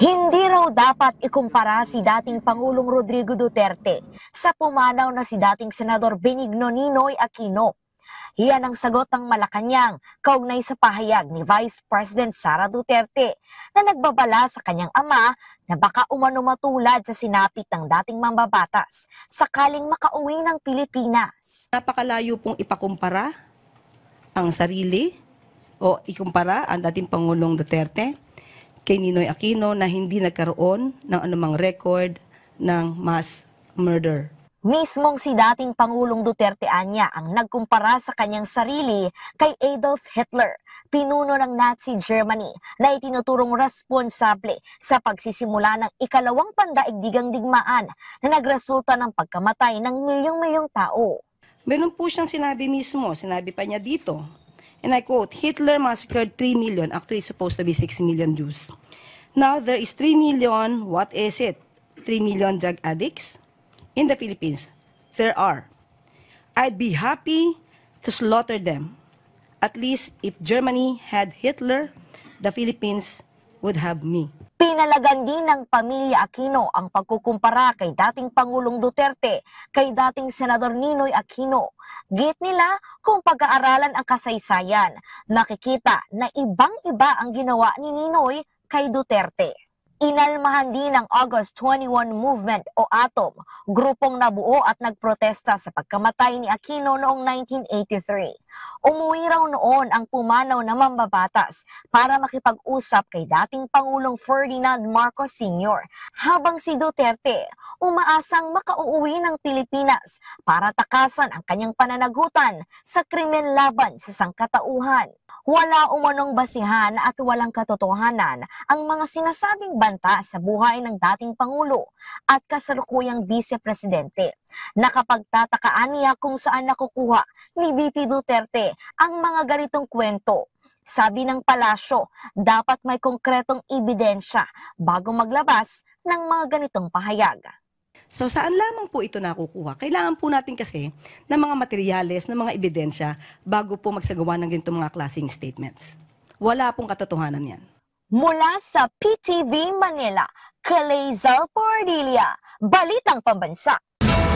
Hindi raw dapat ikumpara si dating Pangulong Rodrigo Duterte sa pumanaw na si dating Senador Benigno Ninoy Aquino. Iyan ang sagot ng Malacanang kaugnay sa pahayag ni Vice President Sara Duterte na nagbabala sa kanyang ama na baka umano matulad sa sinapit ng dating mambabatas sakaling makauwi ng Pilipinas. Napakalayo pong ipakumpara ang sarili o ikumpara ang dating Pangulong Duterte kay Ninoy Aquino na hindi nagkaroon ng anumang record ng mass murder. Mismong si dating Pangulong Duterte anya ang nagkumpara sa kanyang sarili kay Adolf Hitler, pinuno ng Nazi Germany na itinuturong responsable sa pagsisimula ng ikalawang pandaigdigang digmaan na nagresulta ng pagkamatay ng milyong-milyong tao. Meron po siyang sinabi mismo, sinabi pa niya dito, and I quote, Hitler massacred 3 million, actually it's supposed to be 6 million Jews. Now there is 3 million, what is it? 3 million drug addicts? In the Philippines, there are. I'd be happy to slaughter them. At least if Germany had Hitler, the Philippines would have me. Pinalagan din ng pamilya Aquino ang pagkukumpara kay dating Pangulong Duterte kay dating Senador Ninoy Aquino. Git nila kung pag-aaralan ang kasaysayan, nakikita na ibang-iba ang ginawa ni Ninoy kay Duterte. Inalmahan din ng August 21 Movement o ATOM, grupong nabuo at nagprotesta sa pagkamatay ni Aquino noong 1983. Umuwi raw noon ang pumanaw na mambabatas para makipag-usap kay dating Pangulong Ferdinand Marcos Sr. habang si Duterte umaasang makauuwi ng Pilipinas para takasan ang kanyang pananagutan sa krimen laban sa sangkatauhan. Wala umanong basihan at walang katotohanan ang mga sinasabing banta sa buhay ng dating Pangulo at kasalukuyang Vice Presidente. Nakapagtatakaan niya kung saan nakukuha ni VP Duterte ang mga ganitong kwento. Sabi ng palasyo, dapat may konkretong ebidensya bago maglabas ng mga ganitong pahayag. So saan lamang po ito nakukuha? Kailangan po natin kasi ng mga materyales, ng mga ebidensya bago po magsagawa ng ganitong mga klaseng statements. Wala pong katotohanan yan. Mula sa PTV Manila, Kalezal Pordilia, Balitang Pambansa.